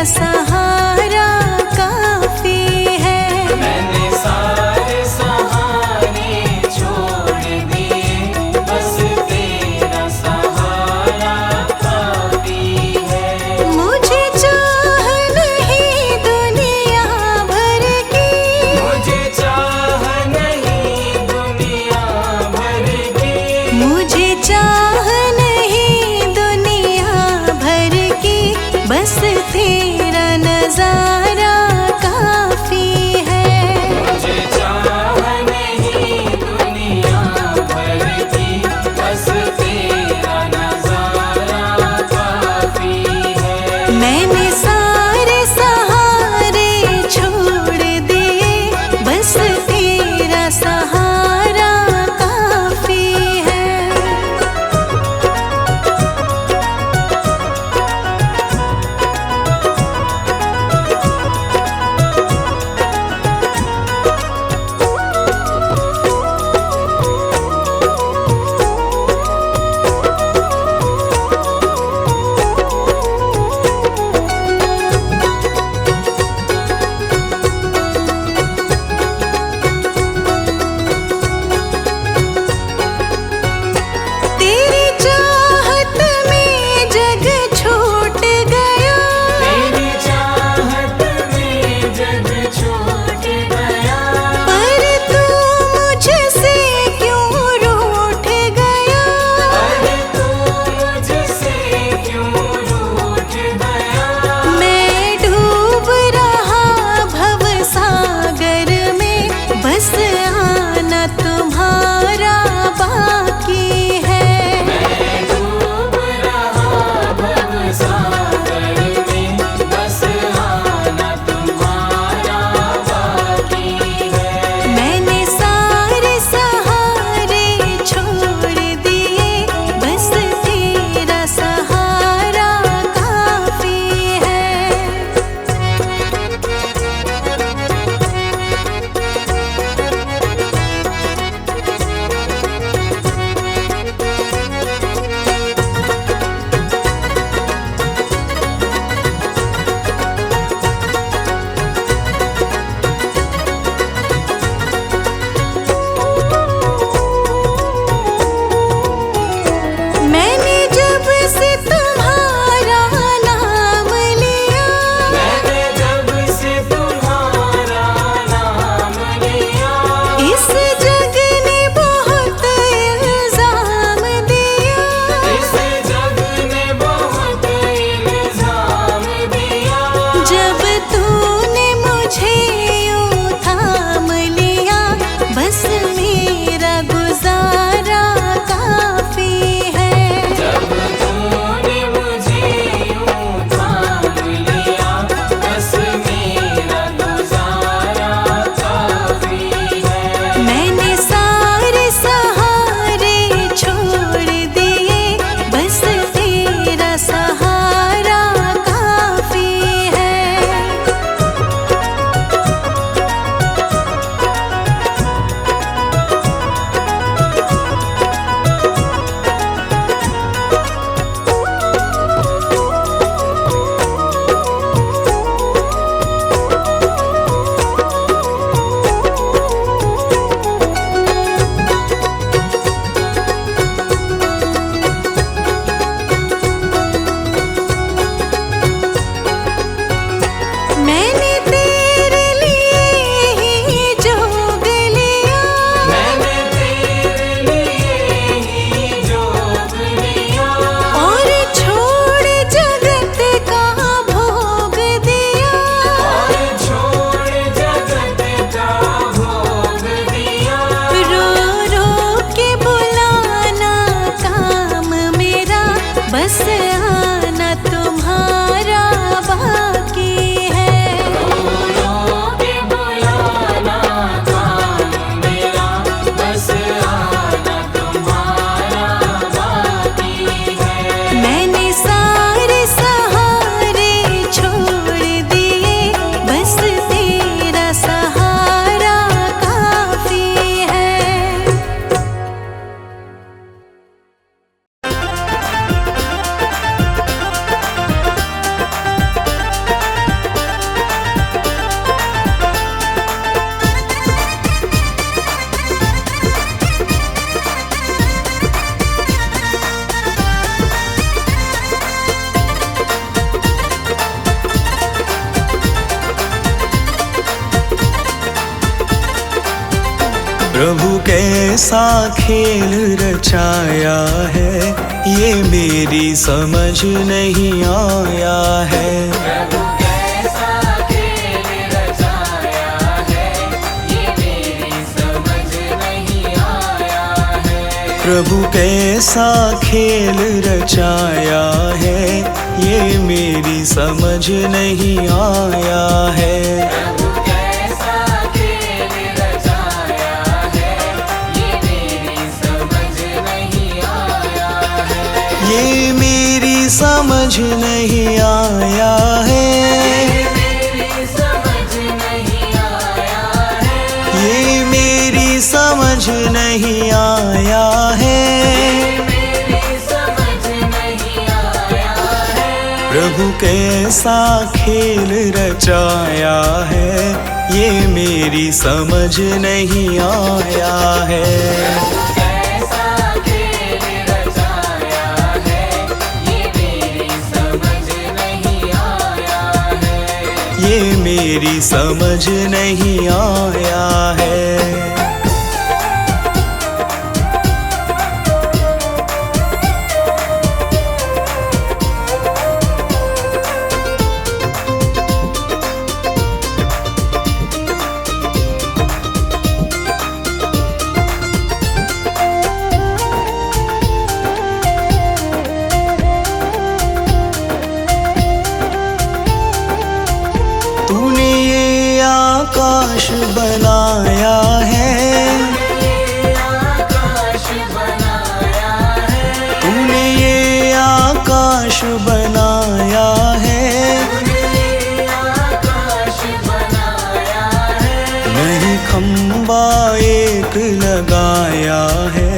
सहारा काफी है। मैंने सारे सहारे छोड़ दिए, बस तेरा सहारा काफी है। मुझे चाह नहीं दुनिया भर की, मुझे चाह नहीं दुनिया भर की, मुझे चाह नहीं दुनिया भर की, बस तेरा नज़ारा प्रभु कैसा खेल रचाया है, ये मेरी समझ नहीं आया है। प्रभु कैसा खेल रचाया है, ये मेरी समझ नहीं आया है। प्रभु कैसा खेल रचाया है, ये मेरी समझ नहीं आया है। प्रभु कैसा खेल रचाया है, ये मेरी समझ नहीं आया है। ये मेरी समझ नहीं आया है। मेरी समझ नहीं आया है। ये मेरी समझ नहीं आया है। मेरी समझ नहीं आया है। प्रभु कैसा खेल रचाया है, ये मेरी समझ नहीं आया है। कैसा खेल रचाया है, ये मेरी समझ नहीं आया है। ये मेरी समझ नहीं आया है। तूने ये आकाश बनाया है, आकाश बनाया है। तूने ये आकाश बनाया है। आकाश बनाया है। नहीं खंबा एक लगाया है,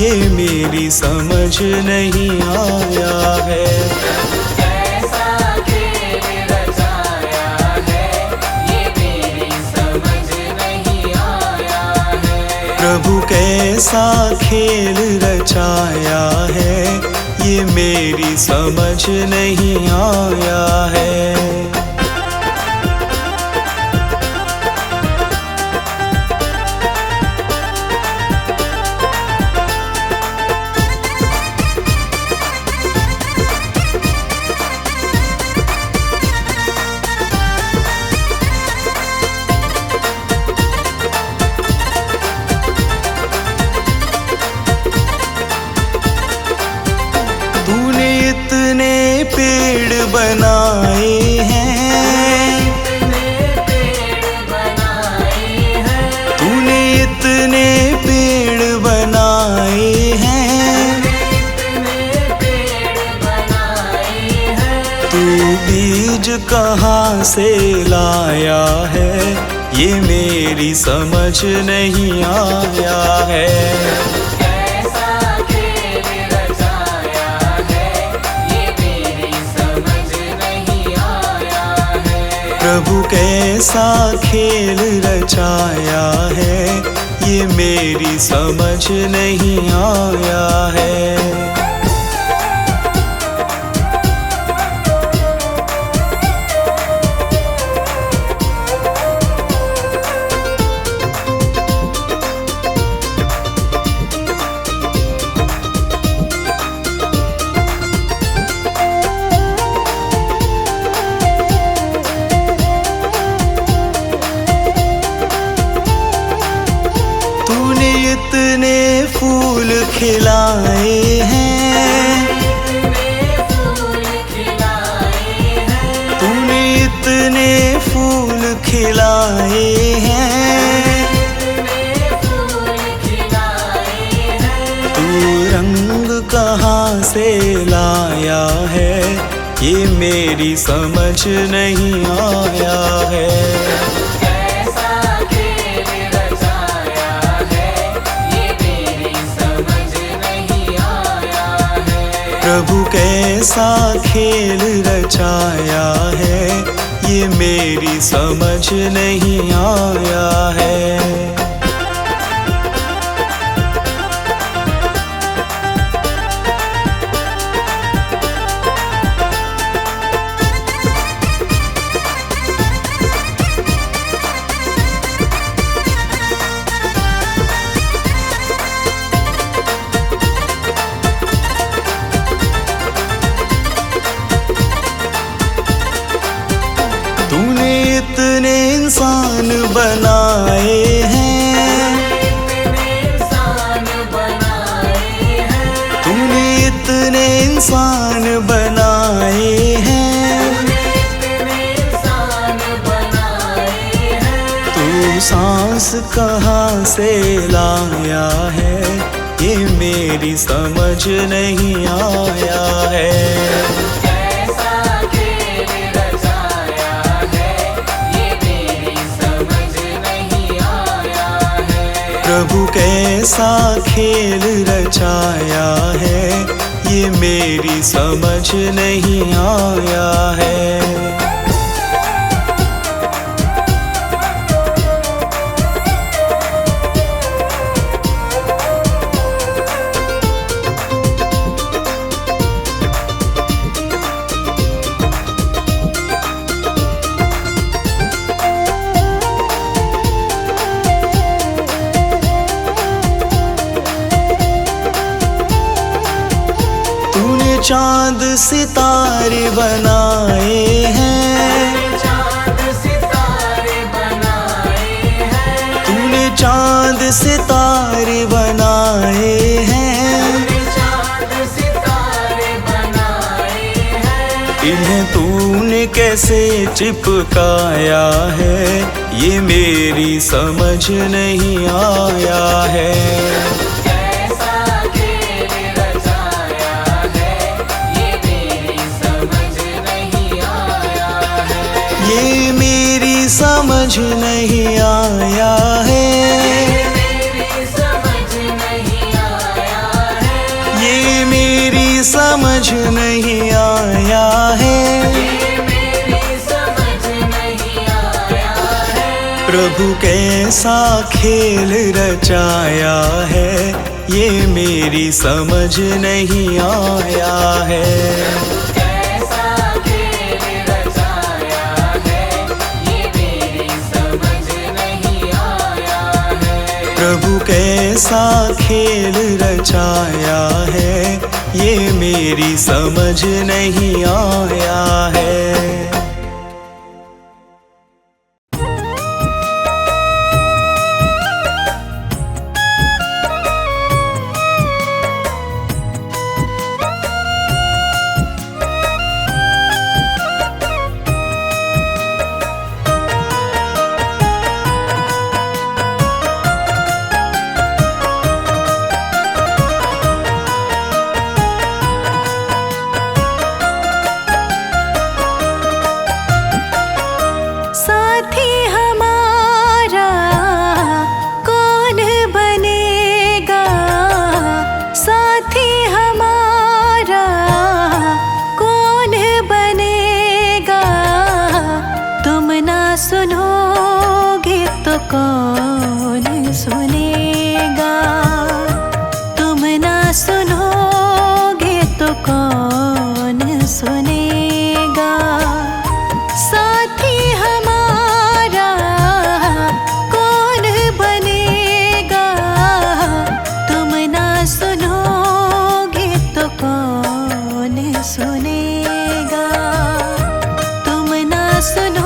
ये मेरी समझ नहीं आया है। कैसा खेल रचाया है, ये मेरी समझ नहीं आया है। प्रभु कैसा खेल रचाया है, ये मेरी समझ नहीं आया है। तूने इतने पेड़ बनाए हैं, तूने इतने पेड़ बनाए हैं। तू बीज कहाँ से लाया है, ये मेरी समझ नहीं आया है। कैसा खेल रचाया है, ये मेरी समझ नहीं आया है। प्रभु कैसा खेल रचाया है, ये मेरी समझ नहीं आया है। तूने इतने फूल खिलाए हैं, तूने इतने फूल खिलाए हैं। तू रंग कहाँ से लाया है, ये मेरी समझ नहीं आया है। कैसा खेल रचाया है, ये मेरी समझ नहीं आया है। प्रभु कैसा खेल रचाया है, ये मेरी समझ नहीं आया है। इंसान बनाए हैं, तूने इतने इंसान बनाए हैं, तू सांस कहाँ से लाया है, ये मेरी समझ नहीं आया है। प्रभु कैसा खेल रचाया है, ये मेरी समझ नहीं आया है। चांद सितारे बनाए हैं, तूने चांद सितारे बनाए हैं, इन्हें तूने कैसे चिपकाया है, ये मेरी समझ नहीं आया है। ये मेरी समझ नहीं आया है, ये मेरी समझ नहीं आया है। प्रभु कैसा खेल रचाया है, ये मेरी समझ नहीं आया है। प्रभु कैसा खेल रचाया है, ये मेरी समझ नहीं आया है। सुनोगे तो कौन सुनेगा, तुम ना सुनोगे तो कौन सुनेगा। साथी हमारा कौन बनेगा, तुम ना सुनोगे तो कौन सुनेगा, तुम ना सुनो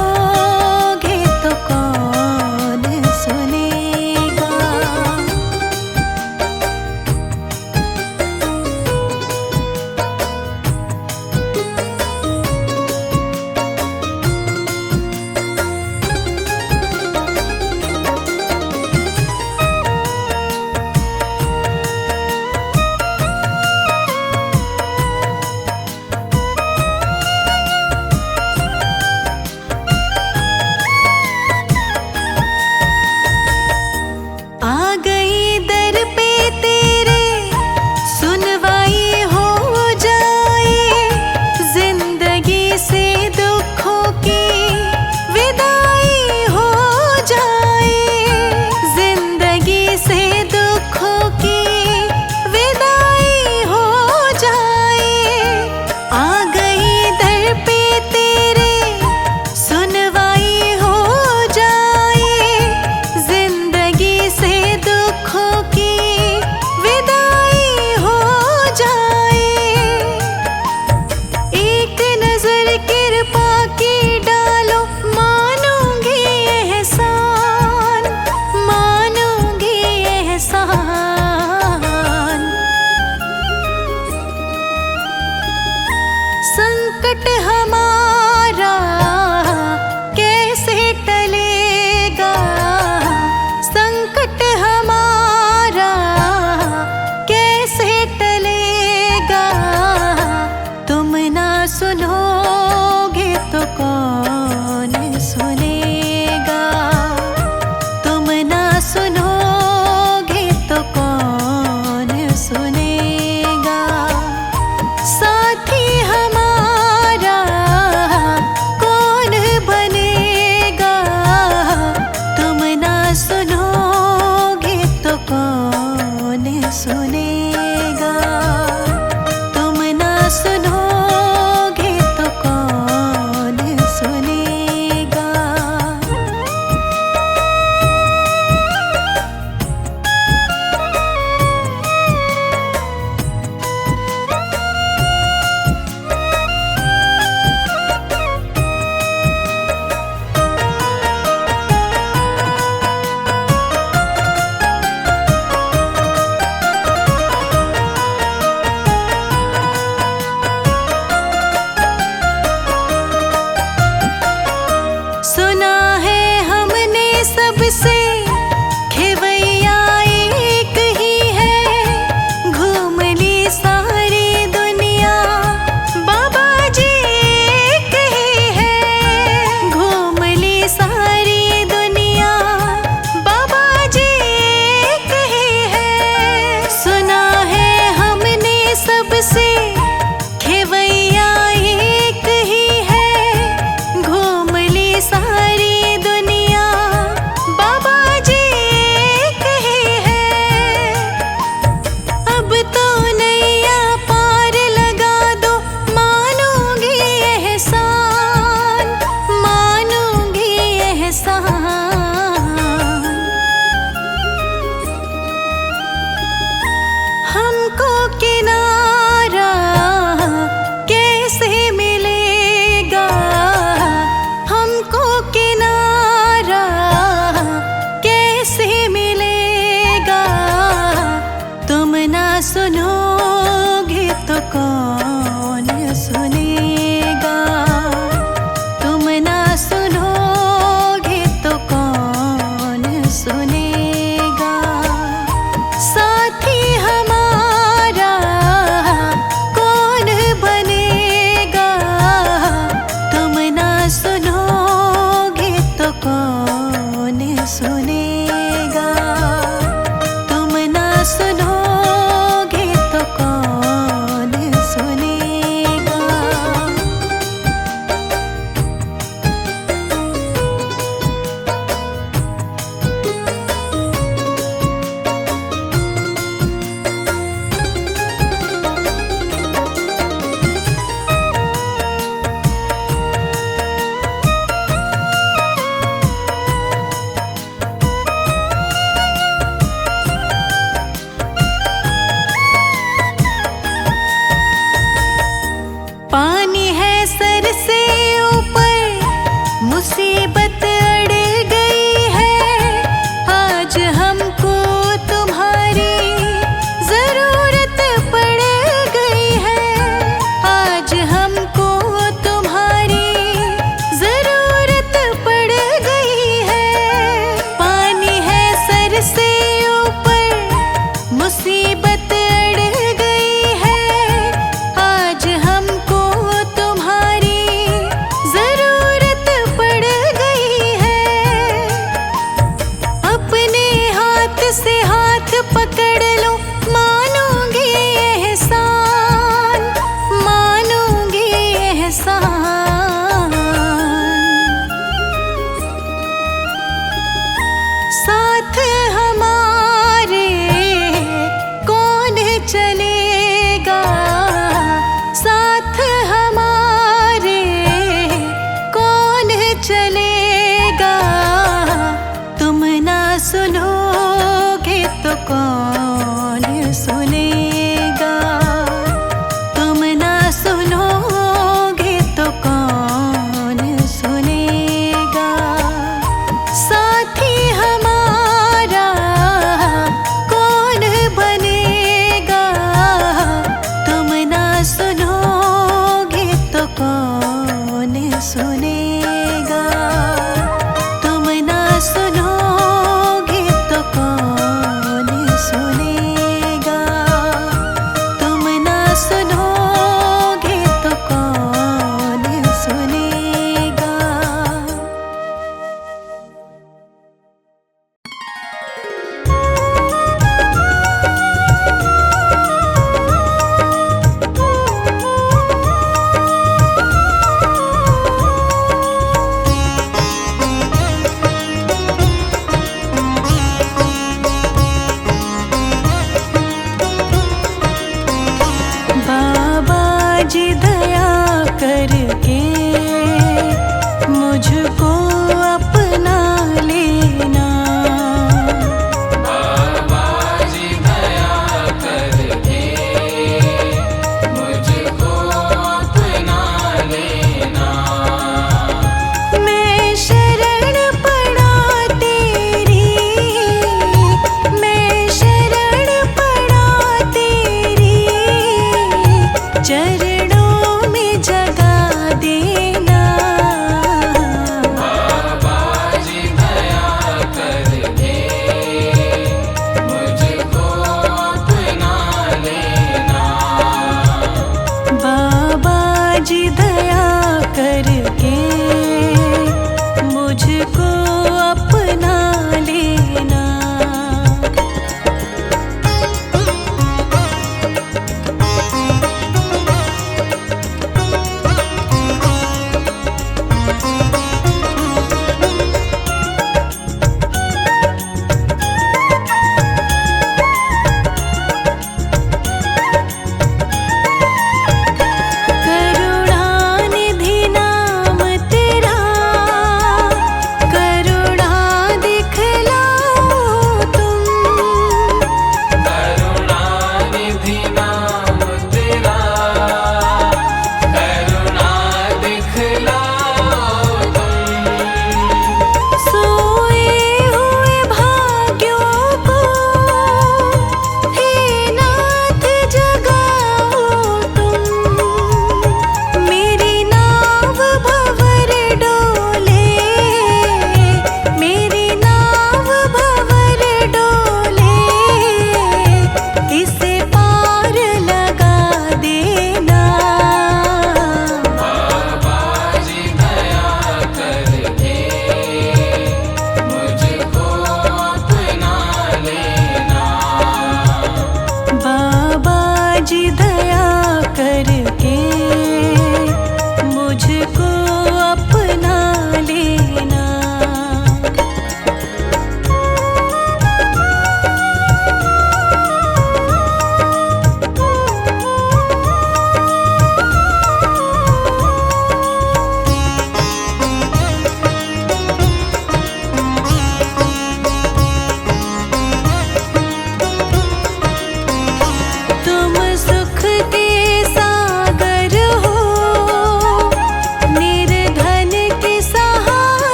मुसीबत अड़ गई है, आज हमको तुम्हारी जरूरत पड़ गई है, आज हमको तुम्हारी जरूरत पड़ गई है। पानी है सर से ऊपर, मुसीबत अड़ गई है, आज हमको तुम्हारी जरूरत पड़ गई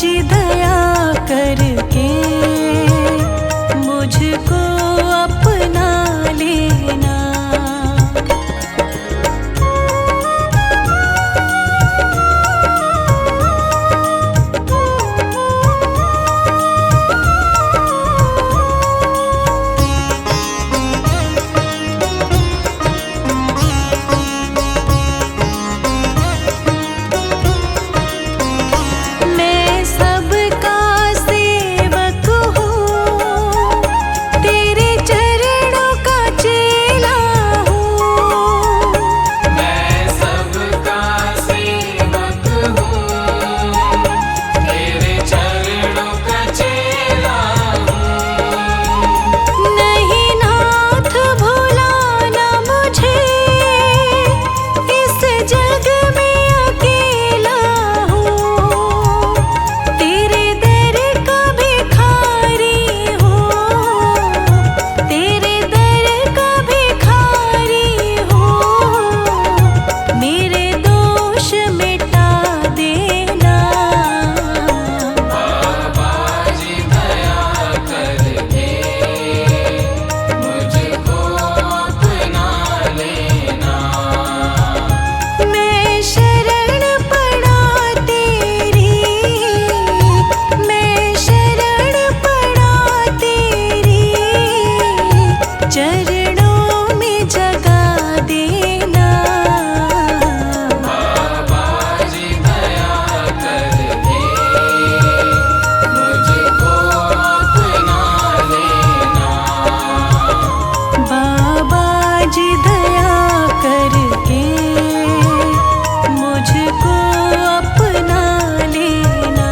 जी दया करके मुझको अपना लेना। मैं सबका सेवक हूँ, तेरे चरणों का चेला हूँ। मैं सबका सेवक हूँ, तेरे चरणों का चेला हूँ। नहीं नाथ भुलाना मुझे, इस जग में अकेला हूँ। तेरे दर का भिखारी हूँ, तेरे दर का भिखारी हूँ। मेरे दोष मिटा देना। बाबा जी दया करके मुझको अपना लेना। मैं शरण पड़ा तेरी, मैं शरण पड़ा तेरी, चरणों में जगा देना। बाबा जी दया करके मुझको अपना लेना। बाबा जी दया करके मुझको अपना लेना।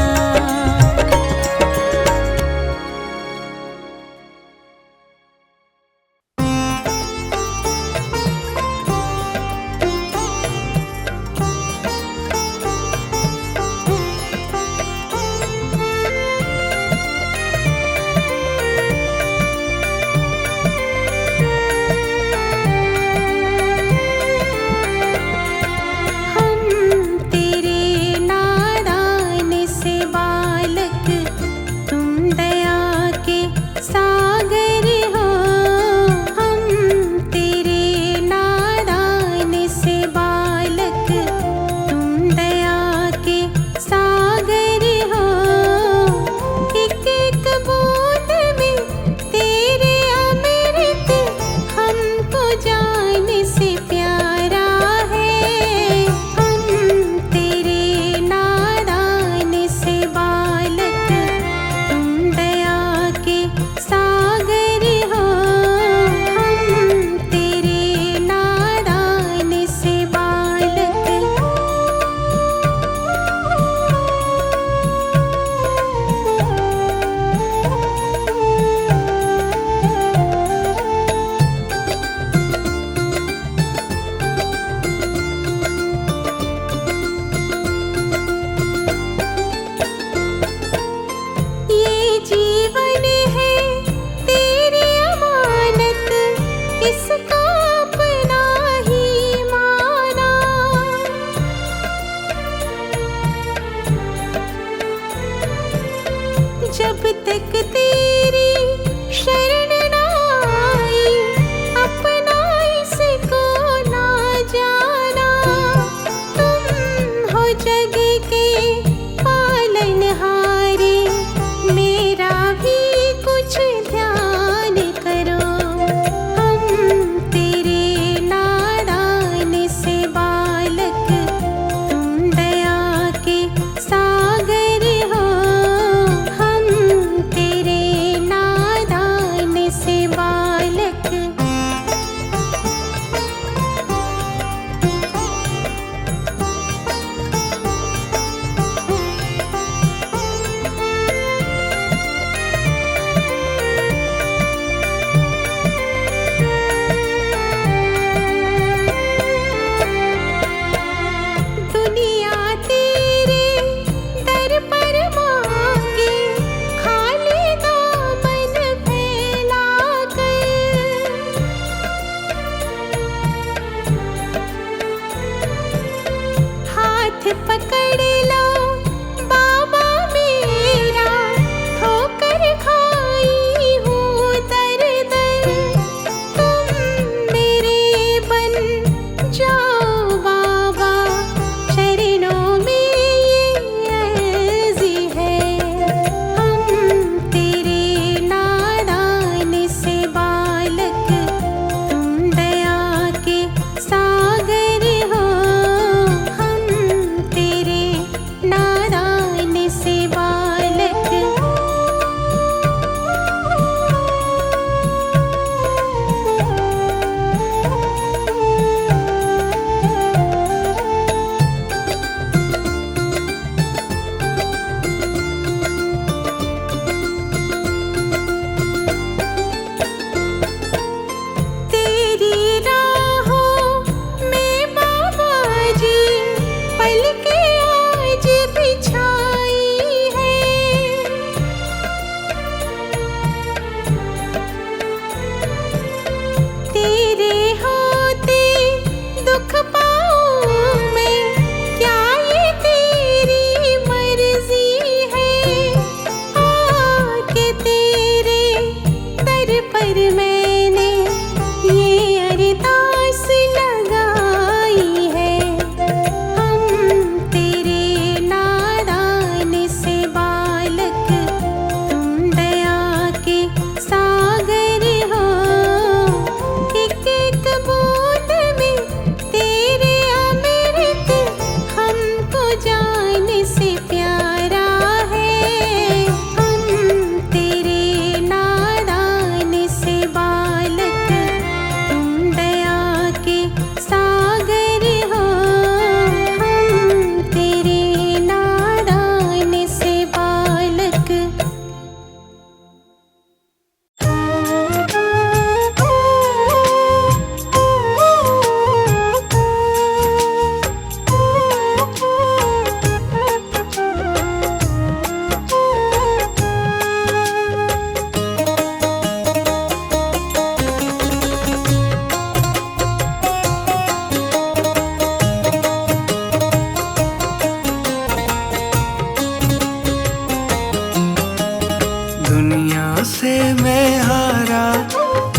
हम तेरे नादान से बालक, तुम दया के सागर हो। हम तेरे नादान से बालक, तुम दया के सागर हो। एक एक बूंद में तेरे अमृत हमको जान से प्यारा है। हम तेरे नादान से बालक, तुम दया के सागर हो। हम तेरे नादान से बालक। ये जीवन है तेरी अमानत, इसका अपना ही माना। जब तक तेरी शरण ना आई, अपना इसको ना जाना। तुम हो जग के पालनहारे, मेरा भी कुछ ध्यान करो। हम तेरे नादान से बालक, तुम दया के सागर हो। हम तेरे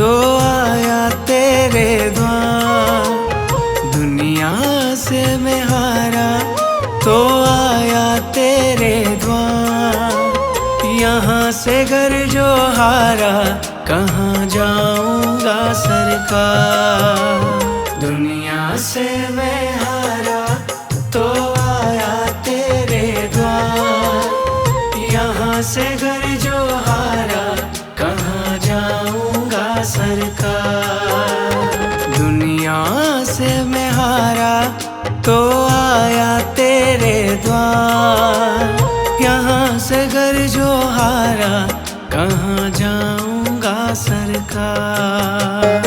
तो आया तेरे द्वार। दुनिया से मैं हारा तो आया तेरे द्वार। यहाँ से घर जो हारा कहाँ जाऊंगा सरकार। दुनिया से मैं हारा तो आया तेरे द्वार। यहाँ से घर जो हारा कहाँ जाऊंगा सरकार। दुनिया से मैं हारा तो आया तेरे द्वार। यहाँ से घर जो हारा कहाँ जाऊंगा सरकार।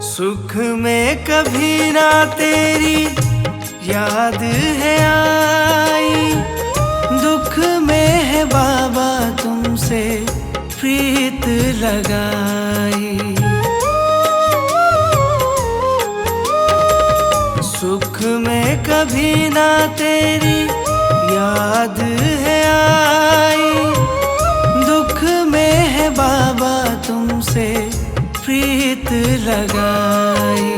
सुख में कभी ना तेरी याद है आई। दुख में है बाबा तुमसे प्रीत लगाई। सुख में कभी ना तेरी याद है आई। दुख में है बाबा तुमसे प्रीत लगाई।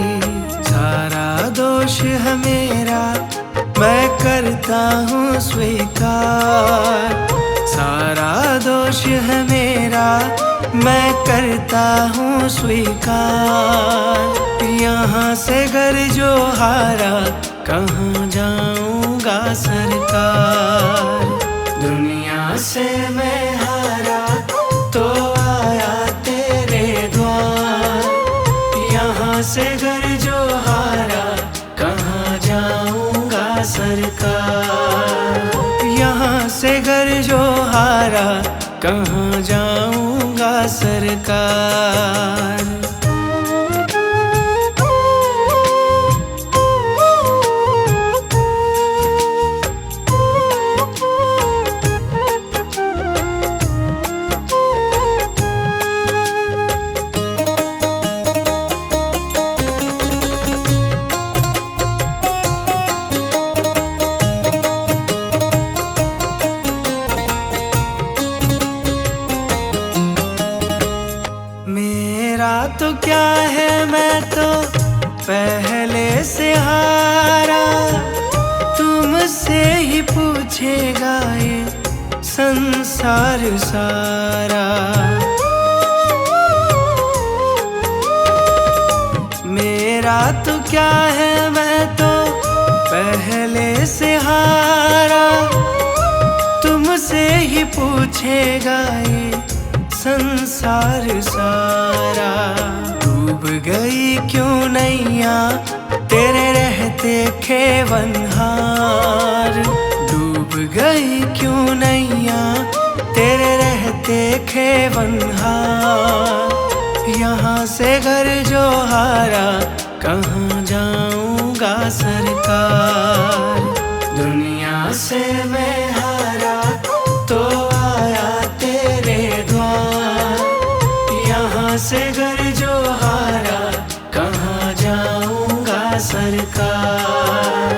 सारा दोष है मेरा मैं करता हूँ स्वीकार। सारा दोष है मेरा मैं करता हूँ स्वीकार। यहाँ से घर जो हारा कहाँ जाऊंगा सरकार। दुनिया से मैं हारा तो आया तेरे द्वार। यहाँ से घर जो हारा कहाँ जाऊंगा सरकार। यहाँ से घर जो हारा कहाँ जाऊंगा सरकार। मेरा तो क्या है मैं तो पहले से हारा। तुमसे ही पूछेगा ये संसार सारा। मेरा तो क्या है मैं तो पहले से हारा। तुमसे ही पूछेगा ये संसार सारा। डूब गई क्यों नैया तेरे रहते खेवनहार। डूब गई क्यों नैया तेरे रहते खेवनहार। यहाँ से घर जो हारा कहाँ जाऊंगा सरकार। दुनिया से मैं हारा तो आया तेरे द्वार। यहाँ से घर जो हारा कहाँ जाऊंगा सरकार।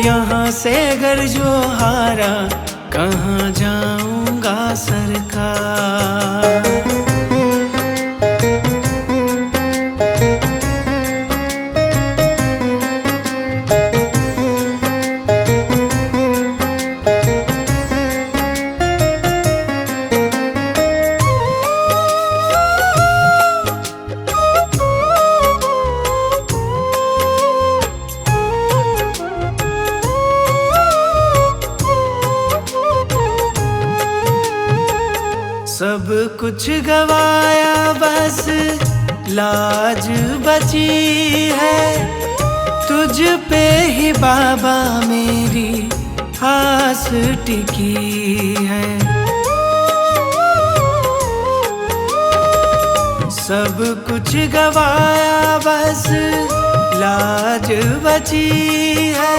यहाँ से घर जो हारा कहाँ जाऊंगा सरकार। सब कुछ गवाया बस लाज बची है। तुझ पे ही बाबा मेरी आस टिकी है। सब कुछ गवाया बस लाज बची है,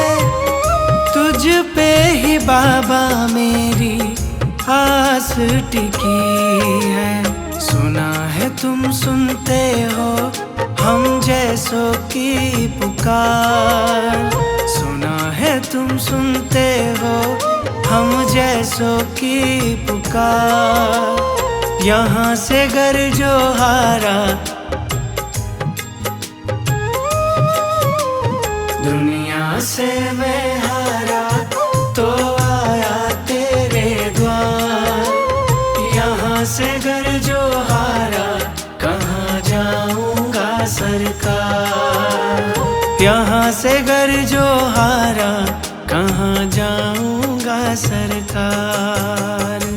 तुझ पे ही बाबा मेरी आस टिकी है। सुना है तुम सुनते हो हम जैसों की पुकार, सुना है तुम सुनते हो हम जैसों की पुकार। यहाँ से घर जो हारा दुनिया से मैं हारा तो आया तेरे द्वार। यहाँ से घर जो हारा कहाँ जाऊंगा सरकार, यहाँ से घर जो हारा कहाँ जाऊंगा सरकार।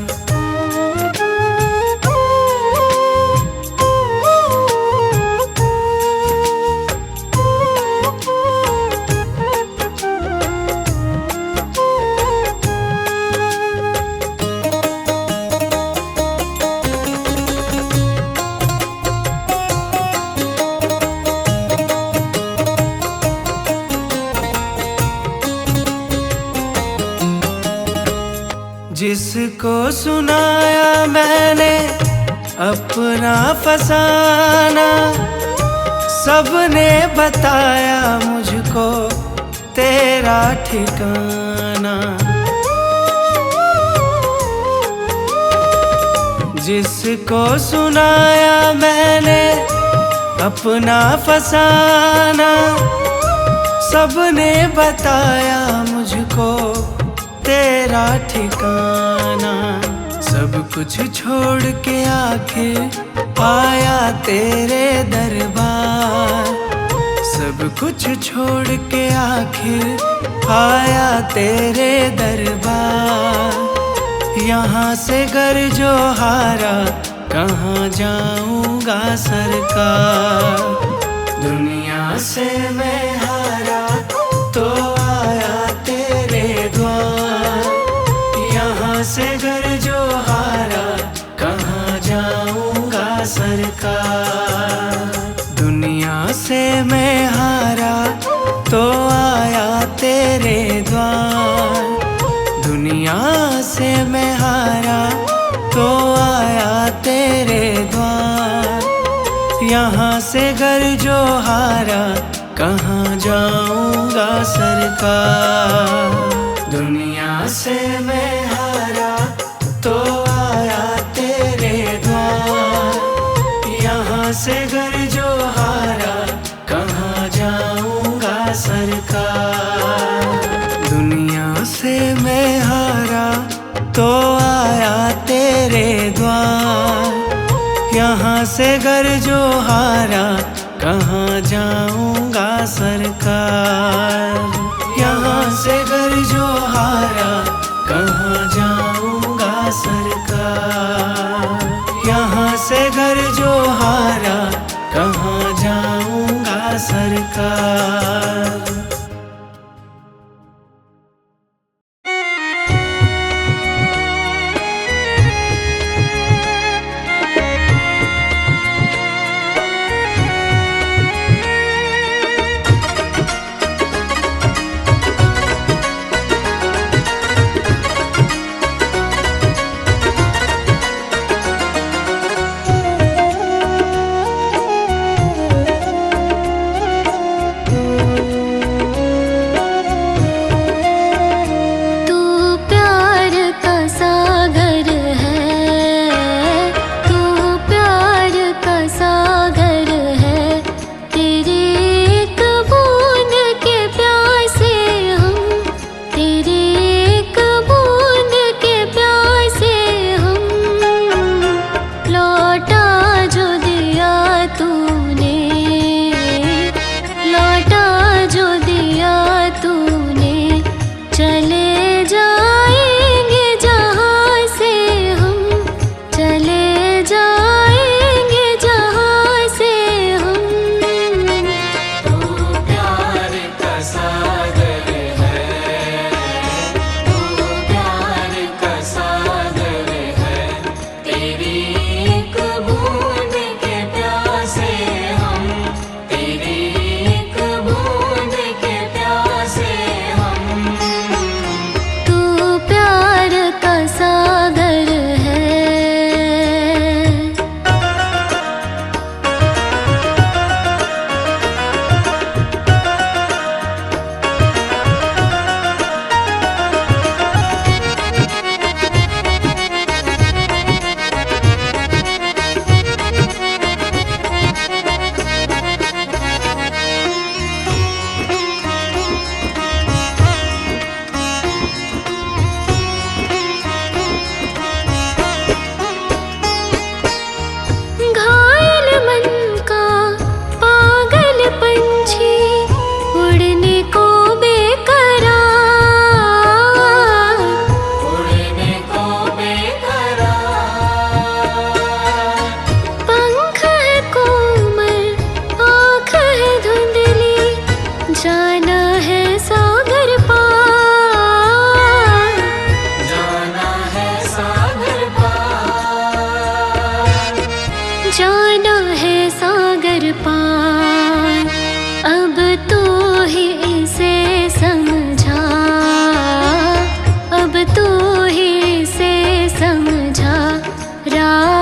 जिसको सुनाया मैंने अपना फसाना, सबने बताया मुझको तेरा ठिकाना। जिसको सुनाया मैंने अपना फसाना, सबने बताया मुझको तेरा ठिकाना। सब कुछ छोड़ के आखिर आया तेरे दरबार, सब कुछ छोड़ के आखिर आया तेरे दरबार। यहाँ से घर जो हारा कहाँ जाऊंगा सरकार, दुनिया से मैं हारा तो आया तेरे द्वार। यहाँ से घर जो हारा कहाँ जाऊंगा सरकार, दुनिया से मैं हारा तो आया तेरे द्वार। दुनिया से मैं हारा तो आया तेरे द्वार। यहाँ से घर जो हारा कहाँ जाऊंगा सरकार, दुनिया से मैं हारा तो आया तेरे द्वार। यहाँ से घर जो हारा कहाँ जाऊंगा सरकार, दुनिया से मैं हारा तो आया तेरे द्वार। यहाँ से घर जो हारा कहाँ जाऊंगा सरकार, यहाँ से घर जो हारा कहाँ जाऊंगा सरकार। यहाँ से घर जो हारा कहाँ जाऊंगा सरकार। जा